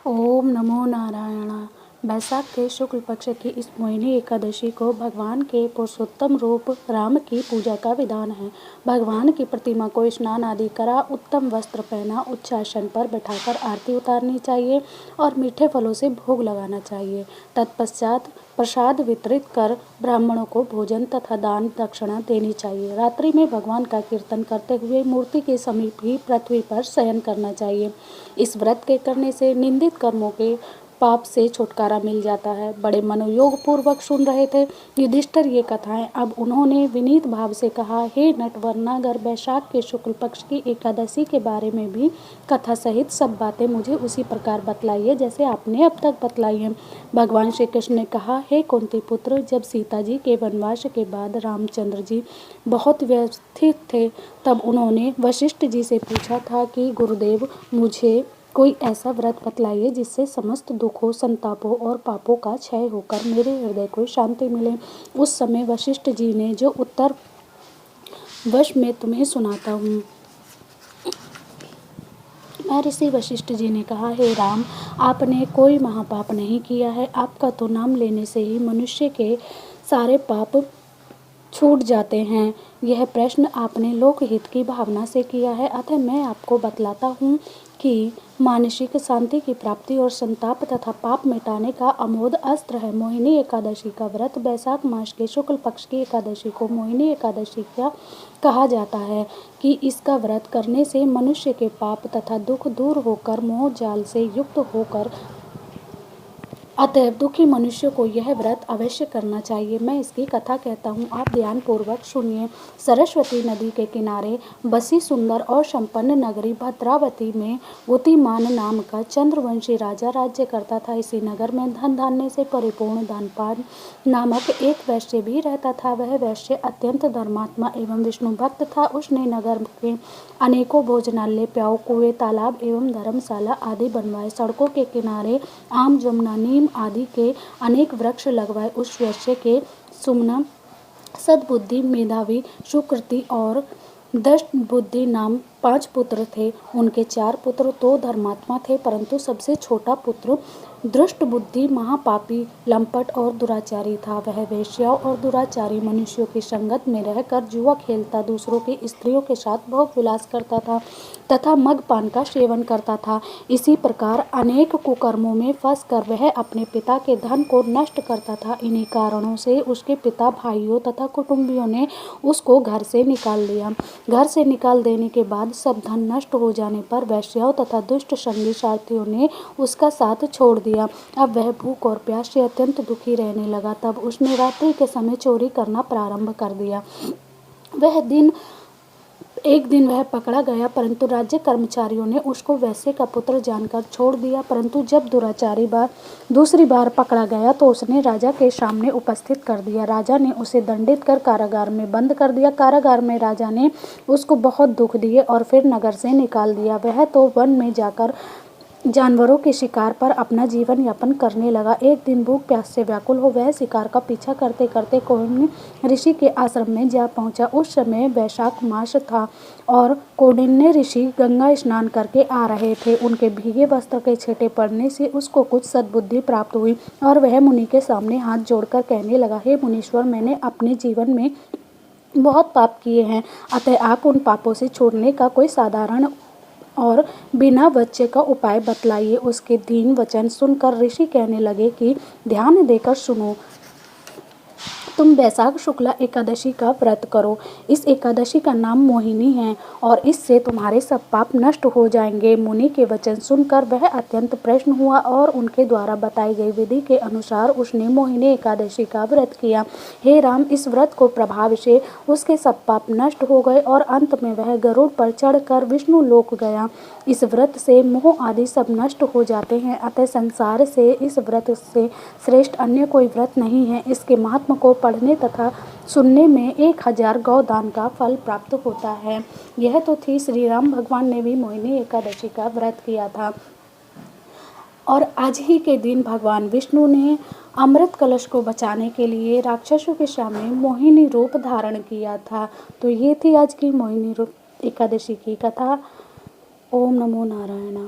ओम नमो नारायण। बैसाख के शुक्ल पक्ष की इस मोहिनी एकादशी को भगवान के पुरुषोत्तम रूप राम की पूजा का विधान है। भगवान की प्रतिमा को स्नान आदि करा, उत्तम वस्त्र पहना, उच्च आसन पर बैठाकर आरती उतारनी चाहिए और मीठे फलों से भोग लगाना चाहिए। तत्पश्चात प्रसाद वितरित कर ब्राह्मणों को भोजन तथा दान दक्षिणा देनी चाहिए। रात्रि में भगवान का कीर्तन करते हुए मूर्ति के समीप ही पृथ्वी पर शयन करना चाहिए। इस व्रत के करने से निंदित कर्मों के पाप से छुटकारा मिल जाता है। बड़े मनोयोग पूर्वक सुन रहे थे युधिष्ठिर ये कथाएं। अब उन्होंने विनीत भाव से कहा, हे नटवरनागर, बैसाख के शुक्ल पक्ष की एकादशी के बारे में भी कथा सहित सब बातें मुझे उसी प्रकार बतलाइए जैसे आपने अब तक बतलाई हैं। भगवान श्री कृष्ण ने कहा, हे कुंती पुत्र, जब सीता जी के वनवास के बाद रामचंद्र जी बहुत व्यथित थे तब उन्होंने वशिष्ठ जी से पूछा था कि गुरुदेव, मुझे कोई ऐसा व्रत बतलाइए जिससे समस्त दुखों, संतापों और पापों का क्षय होकर मेरे हृदय को शांति मिले। उस समय वशिष्ठ जी ने जो उत्तर वश में तुम्हें सुनाता हूँ। महर्षि वशिष्ठ जी ने कहा, हे राम, आपने कोई महापाप नहीं किया है। आपका तो नाम लेने से ही मनुष्य के सारे पाप छूट जाते हैं। यह प्रश्न आपने लोकहित की भावना से किया है, अतः मैं आपको बतलाता हूँ कि मानसिक शांति की प्राप्ति और संताप तथा पाप मिटाने का अमोघ अस्त्र है। मोहिनी एकादशी का व्रत बैसाख मास के शुक्ल पक्ष की एकादशी को मोहिनी एकादशी क्या कहा जाता है कि इसका व्रत करने से मनुष्य के पाप तथा दुख दूर होकर मोह जाल से युक्त होकर अतएव दुखी मनुष्य को यह व्रत अवश्य करना चाहिए। मैं इसकी कथा कहता हूँ, आप ध्यान पूर्वक सुनिए। सरस्वती नदी के किनारे बसी सुंदर और संपन्न नगरी भद्रावती में बुद्धिमान नाम का चंद्रवंशी राजा राज्य करता था। इसी नगर में धन धान्य से परिपूर्ण धनपाल नामक एक वैश्य भी रहता था। वह वैश्य अत्यंत धर्मात्मा एवं विष्णु भक्त था। उसने नगर के अनेकों भोजनालय, प्याऊ, कुएं, तालाब एवं धर्मशाला आदि बनवाए। सड़कों के किनारे आम, जमुना, नीम आदि के अनेक वृक्ष लगवाए। उस वैश्य के सुमना, सद्बुद्धि, मेधावी, सुकृति और दष्ट बुद्धि नाम 5 पुत्र थे। उनके 4 पुत्र तो धर्मात्मा थे, परंतु सबसे छोटा पुत्र दृष्ट बुद्धि महापापी, लंपट और दुराचारी था। वह वेश्याओं और दुराचारी मनुष्यों की संगत में रहकर जुआ खेलता, दूसरों की स्त्रियों के साथ भोग विलास करता था तथा मद्यपान का सेवन करता था। इसी प्रकार अनेक कुकर्मों में फंसकर वह अपने पिता के धन को नष्ट करता था। इन्हीं कारणों से उसके पिता, भाइयों तथा कुटुंबियों ने उसको घर से निकाल दिया। घर से निकाल देने के बाद सब धन नष्ट हो जाने पर वैश्याओं तथा दुष्ट संगी साथियों ने उसका साथ छोड़ दिया। अब वह भूख और प्यास से अत्यंत दुखी रहने लगा। तब उसने रात्रि के समय चोरी करना प्रारंभ कर दिया। एक दिन वह पकड़ा गया, परंतु राज्य कर्मचारियों ने उसको वैश्य का पुत्र जानकर छोड़ दिया। परंतु जब दुराचारी दूसरी बार पकड़ा गया तो उसने राजा के सामने उपस्थित कर दिया। राजा ने उसे दंडित कर कारागार में बंद कर दिया। कारागार में राजा ने उसको बहुत दुख दिए और फिर नगर से निकाल दिया। वह तो वन में जाकर जानवरों के शिकार पर अपना जीवन यापन करने लगा। एक दिन भूख प्यास से व्याकुल हो वह शिकार का पीछा करते करते कौंडिन्य ऋषि के आश्रम में जा पहुंचा। उस समय वैशाख मास था और कौंडिन्य ऋषि गंगा स्नान करके आ रहे थे। उनके भीगे वस्त्र के छींटे पड़ने से उसको कुछ सद्बुद्धि प्राप्त हुई और वह मुनि के सामने हाथ जोड़कर कहने लगा, हे मुनीश्वर, मैंने अपने जीवन में बहुत पाप किए हैं, अतः आप उन पापों से छूटने का कोई साधारण और बिना बच्चे का उपाय बतलाइए। उसके दीन वचन सुनकर ऋषि कहने लगे कि ध्यान देकर सुनो, तुम बैसाख शुक्ला एकादशी का व्रत करो। इस एकादशी का नाम मोहिनी है और इससे तुम्हारे सब पाप नष्ट हो जाएंगे। मुनि के वचन सुनकर वह अत्यंत प्रसन्न हुआ और उनके द्वारा बताई गई विधि के अनुसार उसने मोहिनी एकादशी का व्रत किया। हे राम, इस व्रत को प्रभाव से उसके सब पाप नष्ट हो गए और अंत में वह गरुड़ पर चढ़कर विष्णु लोक गया। इस व्रत से मोह आदि सब नष्ट हो जाते हैं, अतः संसार से इस व्रत से श्रेष्ठ अन्य कोई व्रत नहीं है। इसके महात्म को पढ़ने तथा सुनने में 1000 गौदान का फल प्राप्त होता है। यह तो थी श्री राम भगवान ने भी मोहिनी एकादशी का व्रत किया था और आज ही के दिन भगवान विष्णु ने अमृत कलश को बचाने के लिए राक्षसों के सामने मोहिनी रूप धारण किया था। तो ये थी आज की मोहिनी रूप एकादशी की कथा। ओम नमो नारायण।